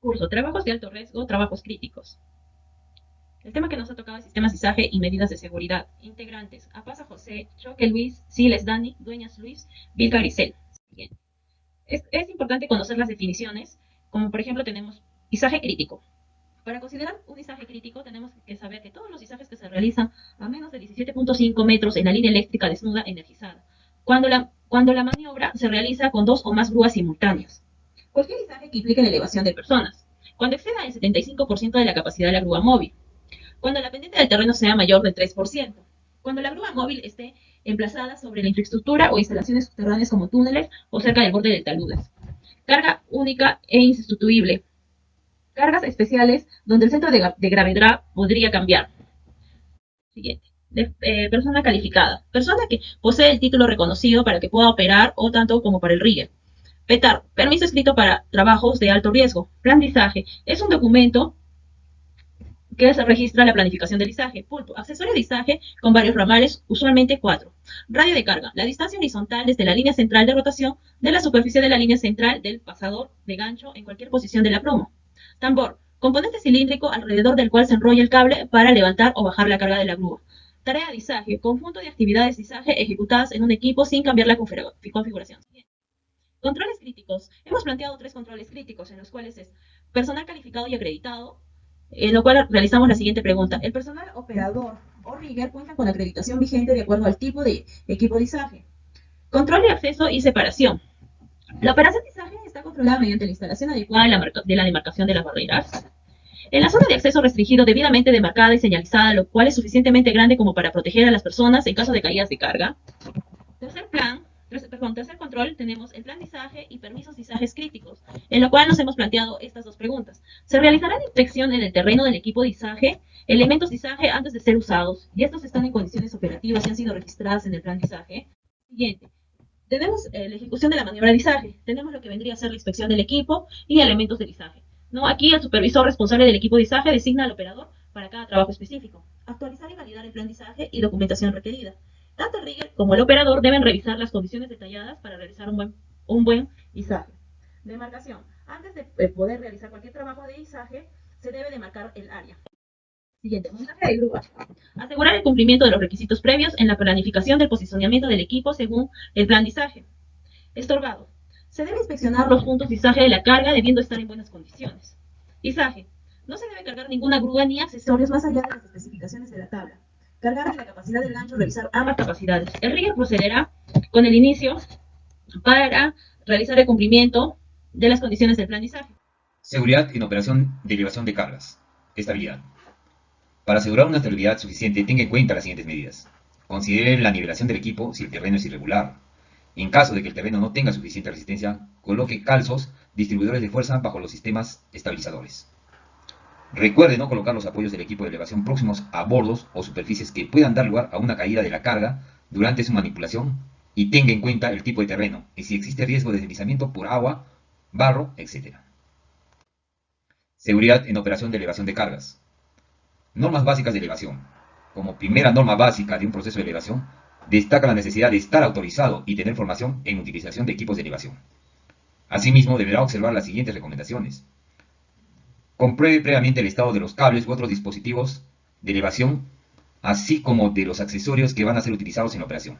Curso, trabajos de alto riesgo, trabajos críticos. El tema que nos ha tocado es sistemas de izaje y medidas de seguridad. Integrantes, Apaza José, Choque Luis, Siles Dani, Dueñas Luis, Vilca Grisel. Bien. Es importante conocer las definiciones, como por ejemplo tenemos izaje crítico. Para considerar un izaje crítico tenemos que saber que todos los izajes que se realizan a menos de 17.5 metros en la línea eléctrica desnuda energizada, cuando la maniobra se realiza con dos o más grúas simultáneas. Cualquier izaje que implique la elevación de personas, cuando exceda el 75% de la capacidad de la grúa móvil, cuando la pendiente del terreno sea mayor del 3%, cuando la grúa móvil esté emplazada sobre la infraestructura o instalaciones subterráneas como túneles o cerca del borde de taludes. Carga única e insustituible. Cargas especiales donde el centro de gravedad podría cambiar. Siguiente. Persona calificada. Persona que posee el título reconocido para que pueda operar o tanto como para el rigger. PETAR. Permiso escrito para trabajos de alto riesgo. Plan de izaje. Es un documento que se registra la planificación del izaje. Pulpo, accesorio de izaje con varios ramales, usualmente 4. Radio de carga, la distancia horizontal desde la línea central de rotación de la superficie de la línea central del pasador de gancho en cualquier posición de la pluma. Tambor, componente cilíndrico alrededor del cual se enrolla el cable para levantar o bajar la carga de la grúa. Tarea de izaje, conjunto de actividades de izaje ejecutadas en un equipo sin cambiar la configuración. Controles críticos. Hemos planteado 3 controles críticos, en los cuales es personal calificado y acreditado, en lo cual realizamos la siguiente pregunta. ¿El personal operador o rigger cuenta con acreditación vigente de acuerdo al tipo de equipo de izaje? Control de acceso y separación. La operación de izaje está controlada mediante la instalación adecuada de la demarcación de las barreras. En la zona de acceso restringido debidamente demarcada y señalizada, lo cual es suficientemente grande como para proteger a las personas en caso de caídas de carga. Tercer control, tenemos el plan de izaje y permisos de izajes críticos, en lo cual nos hemos planteado estas dos preguntas. ¿Se realizará la inspección en el terreno del equipo de izaje, elementos de izaje antes de ser usados, y estos están en condiciones operativas y han sido registradas en el plan de izaje? Siguiente. Tenemos la ejecución de la maniobra de izaje. Tenemos lo que vendría a ser la inspección del equipo y elementos del izaje. ¿No? Aquí el supervisor responsable del equipo de izaje designa al operador para cada trabajo específico. Actualizar y validar el plan de izaje y documentación requerida. Tanto el rigger como el operador deben revisar las condiciones detalladas para realizar un buen izaje. Demarcación. Antes de poder realizar cualquier trabajo de izaje, se debe demarcar el área. Siguiente, montaje de grúa. Asegurar el cumplimiento de los requisitos previos en la planificación del posicionamiento del equipo según el plan de izaje. Estorbado. Se debe inspeccionar los puntos de izaje de la carga debiendo estar en buenas condiciones. Izaje. No se debe cargar ninguna grúa ni accesorios más allá de las especificaciones de la tabla. Cargar de la capacidad del gancho, revisar ambas capacidades. El rigger procederá con el inicio para realizar el cumplimiento de las condiciones del plan de izaje. Seguridad en operación de elevación de cargas. Estabilidad. Para asegurar una estabilidad suficiente, tenga en cuenta las siguientes medidas. Considere la nivelación del equipo si el terreno es irregular. En caso de que el terreno no tenga suficiente resistencia, coloque calzos, distribuidores de fuerza bajo los sistemas estabilizadores. Recuerde no colocar los apoyos del equipo de elevación próximos a bordos o superficies que puedan dar lugar a una caída de la carga durante su manipulación y tenga en cuenta el tipo de terreno y si existe riesgo de deslizamiento por agua, barro, etc. Seguridad en operación de elevación de cargas. Normas básicas de elevación. Como primera norma básica de un proceso de elevación, destaca la necesidad de estar autorizado y tener formación en utilización de equipos de elevación. Asimismo, deberá observar las siguientes recomendaciones. Compruebe previamente el estado de los cables u otros dispositivos de elevación, así como de los accesorios que van a ser utilizados en la operación.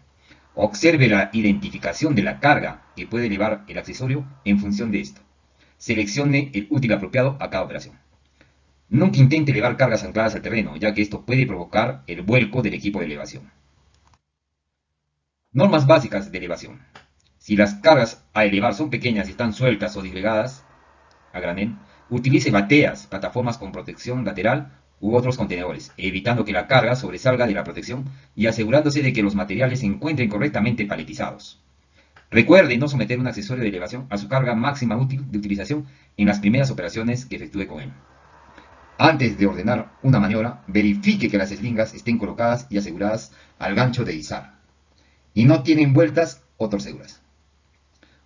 Observe la identificación de la carga que puede elevar el accesorio en función de esto. Seleccione el útil apropiado a cada operación. Nunca intente elevar cargas ancladas al terreno, ya que esto puede provocar el vuelco del equipo de elevación. Normas básicas de elevación. Si las cargas a elevar son pequeñas y están sueltas o disgregadas a granel, utilice bateas, plataformas con protección lateral u otros contenedores, evitando que la carga sobresalga de la protección y asegurándose de que los materiales se encuentren correctamente paletizados. Recuerde no someter un accesorio de elevación a su carga máxima útil de utilización en las primeras operaciones que efectúe con él. Antes de ordenar una maniobra, verifique que las eslingas estén colocadas y aseguradas al gancho de izar y no tienen vueltas o torceduras.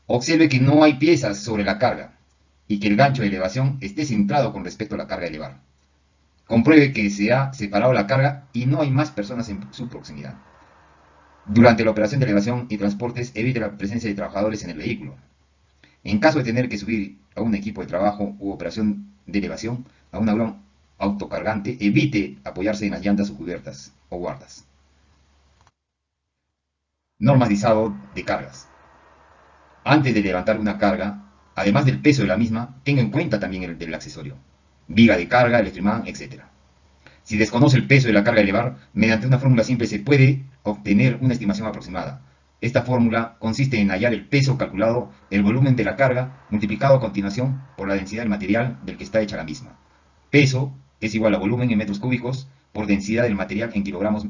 Observe que no hay piezas sobre la carga y que el gancho de elevación esté centrado con respecto a la carga a elevar. Compruebe que se ha separado la carga y no hay más personas en su proximidad. Durante la operación de elevación y transportes, evite la presencia de trabajadores en el vehículo. En caso de tener que subir a un equipo de trabajo u operación de elevación a una grúa autocargante, evite apoyarse en las llantas o cubiertas o guardas. Normas de izado de cargas. Antes de levantar una carga, además del peso de la misma, tenga en cuenta también el del accesorio, viga de carga, electroimán, etc. Si desconoce el peso de la carga a elevar, mediante una fórmula simple se puede obtener una estimación aproximada. Esta fórmula consiste en hallar el peso calculado, el volumen de la carga, multiplicado a continuación por la densidad del material del que está hecha la misma. Peso es igual a volumen en metros cúbicos por densidad del material en kilogramos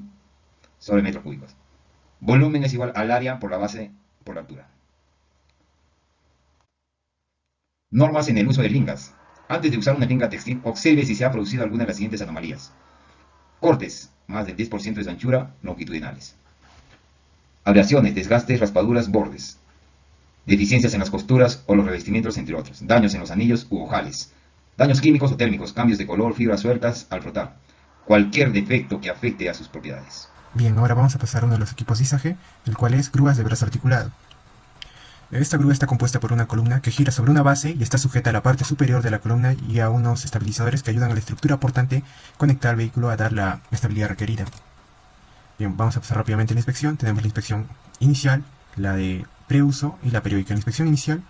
sobre metros cúbicos. Volumen es igual al área por la base por la altura. Normas en el uso de lingas. Antes de usar una linga textil, observe si se ha producido alguna de las siguientes anomalías. Cortes, más del 10% de su anchura, longitudinales. Abrasiones, desgastes, raspaduras, bordes. Deficiencias en las costuras o los revestimientos, entre otros. Daños en los anillos u ojales. Daños químicos o térmicos, cambios de color, fibras sueltas al frotar. Cualquier defecto que afecte a sus propiedades. Bien, ahora vamos a pasar a uno de los equipos de izaje, el cual es grúas de brazo articulado. Esta grúa está compuesta por una columna que gira sobre una base y está sujeta a la parte superior de la columna y a unos estabilizadores que ayudan a la estructura portante conectar al vehículo a dar la estabilidad requerida. Bien, vamos a pasar rápidamente a la inspección. Tenemos la inspección inicial, la de preuso y la periódica. La inspección inicial,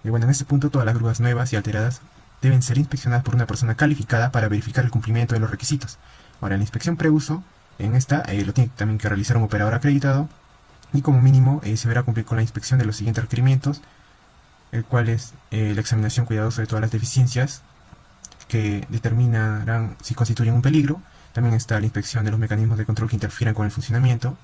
bueno, en este punto todas las grúas nuevas y alteradas deben ser inspeccionadas por una persona calificada para verificar el cumplimiento de los requisitos. Ahora, en la inspección preuso, en esta lo tiene también que realizar un operador acreditado y como mínimo se verá cumplir con la inspección de los siguientes requerimientos, el cual es la examinación cuidadosa de todas las deficiencias que determinarán si constituyen un peligro. También está la inspección de los mecanismos de control que interfieran con el funcionamiento.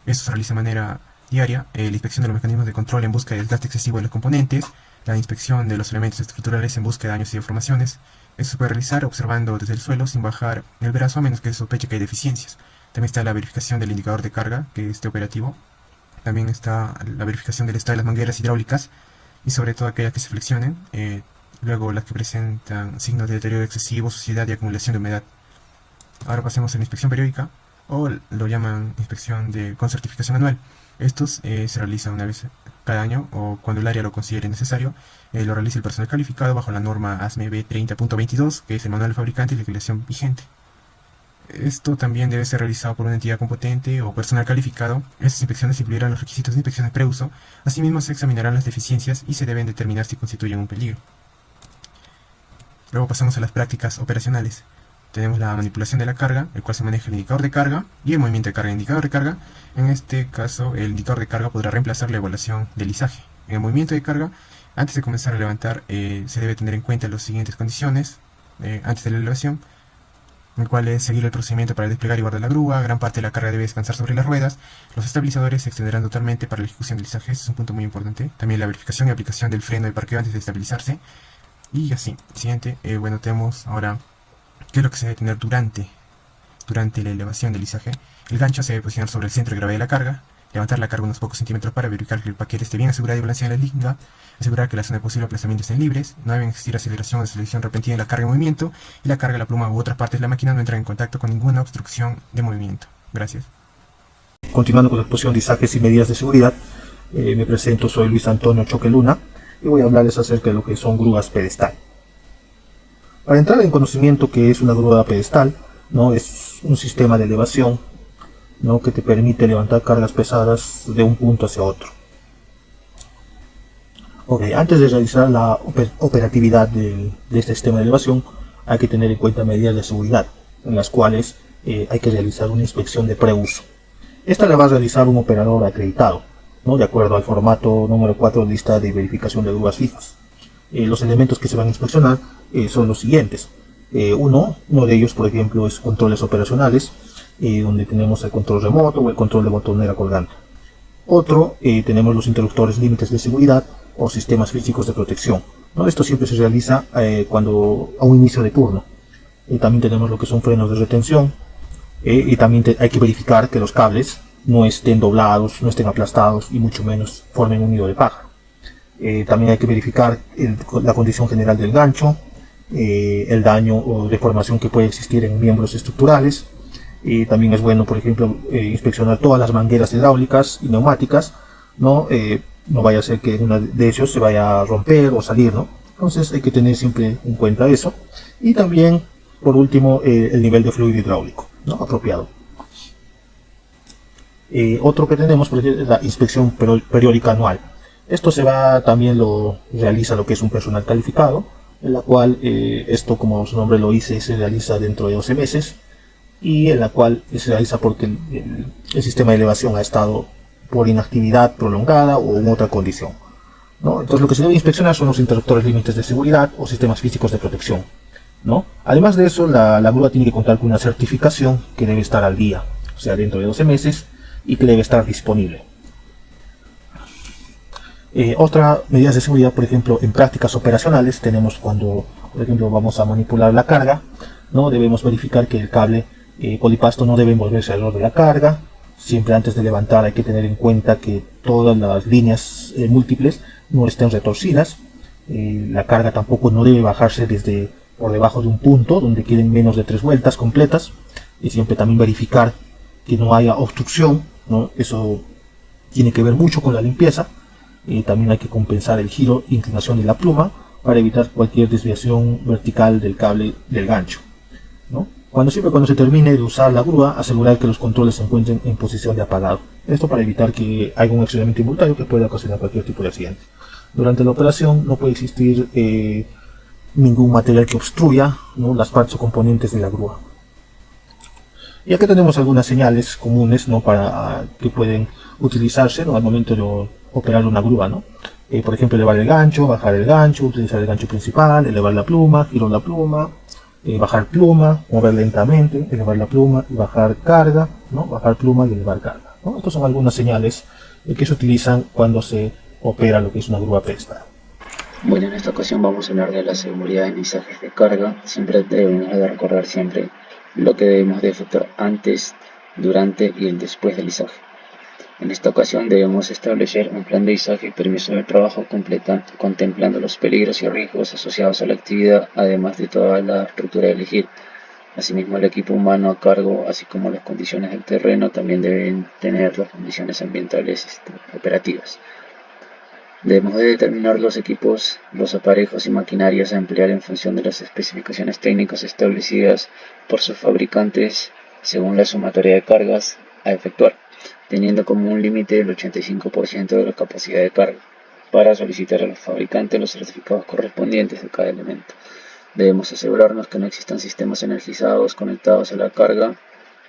Esto se realiza de manera diaria. La inspección de los mecanismos de control en busca del desgaste excesivo de los componentes. La inspección de los elementos estructurales en busca de daños y deformaciones. Esto se puede realizar observando desde el suelo sin bajar el brazo a menos que se sospeche que hay deficiencias. También está la verificación del indicador de carga que esté operativo. También está la verificación del estado de las mangueras hidráulicas y sobre todo aquellas que se flexionen. Luego las que presentan signos de deterioro excesivo, suciedad y acumulación de humedad. Ahora pasemos a la inspección periódica, o lo llaman inspección con certificación anual. Estos se realizan una vez cada año o cuando el área lo considere necesario. Lo realiza el personal calificado bajo la norma ASME B30.22, que es el manual del fabricante y legislación vigente. Esto también debe ser realizado por una entidad competente o personal calificado. Estas inspecciones incluirán los requisitos de inspección de preuso. Asimismo se examinarán las deficiencias y se deben determinar si constituyen un peligro. Luego pasamos a las prácticas operacionales. Tenemos la manipulación de la carga, el cual se maneja el indicador de carga y el movimiento de carga. El indicador de carga, en este caso, el indicador de carga podrá reemplazar la evaluación del izaje. En el movimiento de carga, antes de comenzar a levantar, se debe tener en cuenta las siguientes condiciones antes de la elevación, el cual es seguir el procedimiento para desplegar y guardar la grúa. Gran parte de la carga debe descansar sobre las ruedas. Los estabilizadores se extenderán totalmente para la ejecución del izaje. Este es un punto muy importante. También la verificación y aplicación del freno de parqueo antes de estabilizarse. Y así. Siguiente, bueno, tenemos ahora qué es lo que se debe tener durante la elevación del izaje. El gancho se debe posicionar sobre el centro de gravedad de la carga. Levantar la carga unos pocos centímetros para verificar que el paquete esté bien asegurado y balanceado en la linga. Asegurar que la zona de posible aplazamiento estén libres. No deben existir aceleración o desaceleración repentina de la carga en movimiento. Y la carga, la pluma u otras partes de la máquina no entran en contacto con ninguna obstrucción de movimiento. Gracias. Continuando con la exposición de izajes y medidas de seguridad, me presento, soy Luis Antonio Choque Luna y voy a hablarles acerca de lo que son grúas pedestal. Para entrar en conocimiento que es una grúa pedestal, ¿no? Es un sistema de elevación, ¿no? Que te permite levantar cargas pesadas de un punto hacia otro. Antes de realizar la operatividad de este sistema de elevación, hay que tener en cuenta medidas de seguridad, en las cuales hay que realizar una inspección de preuso. Esta la va a realizar un operador acreditado, ¿no? De acuerdo al formato número 4 de lista de verificación de grúas fijas. Los elementos que se van a inspeccionar son los siguientes. Uno de ellos, por ejemplo, es controles operacionales, donde tenemos el control remoto o el control de botonera colgante. Otro, tenemos los interruptores límites de seguridad o sistemas físicos de protección, ¿no? Esto siempre se realiza a un inicio de turno. También tenemos lo que son frenos de retención, y también hay que verificar que los cables no estén doblados, no estén aplastados y mucho menos formen un nido de paja. También hay que verificar la condición general del gancho, el daño o deformación que puede existir en miembros estructurales. También es bueno, por ejemplo, inspeccionar todas las mangueras hidráulicas y neumáticas, ¿no? No vaya a ser que uno de ellos se vaya a romper o salir, ¿no? Entonces hay que tener siempre en cuenta eso. Y también, por último, el nivel de fluido hidráulico, ¿no? Apropiado. Otro que tenemos, por ejemplo, es la inspección periódica anual. Esto también lo realiza lo que es un personal calificado, en la cual esto, como su nombre lo dice, se realiza dentro de 12 meses y en la cual se realiza porque el sistema de elevación ha estado por inactividad prolongada o en otra condición, ¿no? Entonces lo que se debe inspeccionar son los interruptores límites de seguridad o sistemas físicos de protección, ¿no? Además de eso, la grúa tiene que contar con una certificación que debe estar al día, o sea, dentro de 12 meses, y que debe estar disponible. Otras medidas de seguridad, por ejemplo, en prácticas operacionales, tenemos cuando, por ejemplo, vamos a manipular la carga, ¿no? Debemos verificar que el cable polipasto no debe envolverse alrededor de la carga. Siempre antes de levantar hay que tener en cuenta que todas las líneas múltiples no estén retorcidas. La carga tampoco no debe bajarse desde por debajo de un punto donde queden menos de 3 vueltas completas. Y siempre también verificar que no haya obstrucción, ¿no? Eso tiene que ver mucho con la limpieza. También hay que compensar el giro e inclinación de la pluma para evitar cualquier desviación vertical del cable del gancho, ¿no? Cuando se termine de usar la grúa, asegurar que los controles se encuentren en posición de apagado. Esto para evitar que haya un accidente involuntario que pueda ocasionar cualquier tipo de accidente. Durante la operación no puede existir ningún material que obstruya, ¿no?, las partes o componentes de la grúa. Y aquí tenemos algunas señales comunes, ¿no?, para que pueden utilizarse, ¿no?, al momento de operar una grúa, ¿no? Por ejemplo, elevar el gancho, bajar el gancho, utilizar el gancho principal, elevar la pluma, girar la pluma, bajar pluma, mover lentamente, elevar la pluma y bajar carga, ¿no? Bajar pluma y elevar carga, ¿no? Estas son algunas señales que se utilizan cuando se opera lo que es una grúa pesada. Bueno, en esta ocasión vamos a hablar de la seguridad en izajes de carga. Siempre debemos de recordar siempre lo que debemos de efectuar antes, durante y el después del izaje. En esta ocasión debemos establecer un plan de izaje y permiso de trabajo contemplando los peligros y riesgos asociados a la actividad, además de toda la estructura a elegir. Asimismo, el equipo humano a cargo, así como las condiciones del terreno, también deben tener las condiciones ambientales operativas. Debemos de determinar los equipos, los aparejos y maquinarias a emplear en función de las especificaciones técnicas establecidas por sus fabricantes según la sumatoria de cargas a efectuar, teniendo como un límite el 85% de la capacidad de carga, para solicitar a los fabricantes los certificados correspondientes de cada elemento. Debemos asegurarnos que no existan sistemas energizados conectados a la carga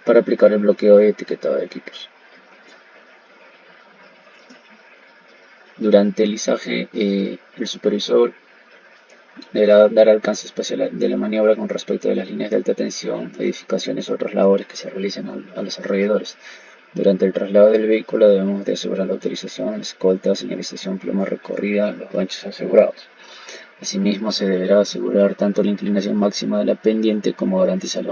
para aplicar el bloqueo de etiquetado de equipos. Durante el izaje, el supervisor deberá dar alcance espacial de la maniobra con respecto de las líneas de alta tensión, edificaciones o otras labores que se realicen a los alrededores. Durante el traslado del vehículo debemos de asegurar la autorización, escolta, señalización, pluma recorrida, los ganchos asegurados. Asimismo, se deberá asegurar tanto la inclinación máxima de la pendiente como garantizar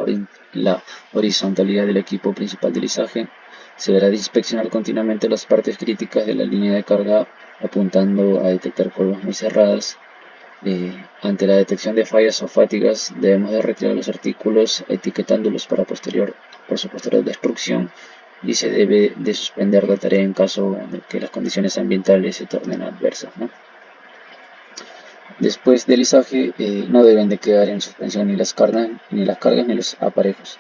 la horizontalidad del equipo principal del izaje. Se deberá inspeccionar continuamente las partes críticas de la línea de carga, apuntando a detectar curvas muy cerradas. Ante la detección de fallas o fatigas, debemos de retirar los artículos etiquetándolos por su posterior destrucción, y se debe de suspender la tarea en caso de que las condiciones ambientales se tornen adversas, ¿no? Después del izaje no deben de quedar en suspensión ni las cargas ni los aparejos.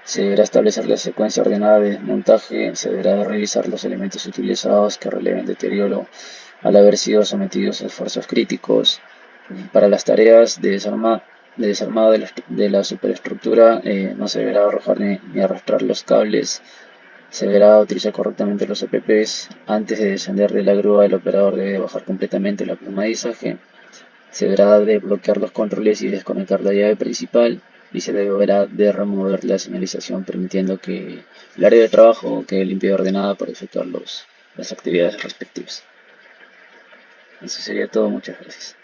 Se deberá establecer la secuencia ordenada de desmontaje, se deberá revisar los elementos utilizados que releven deterioro al haber sido sometidos a esfuerzos críticos. Para las tareas de desarmado de la superestructura no se deberá arrojar ni arrastrar los cables. Se deberá utilizar correctamente los EPPs. Antes de descender de la grúa, el operador debe bajar completamente la pluma de izaje. Se deberá de bloquear los controles y desconectar la llave principal, y se deberá de remover la señalización, permitiendo que el área de trabajo quede limpia y ordenada para efectuar las actividades respectivas. Eso sería todo. Muchas gracias.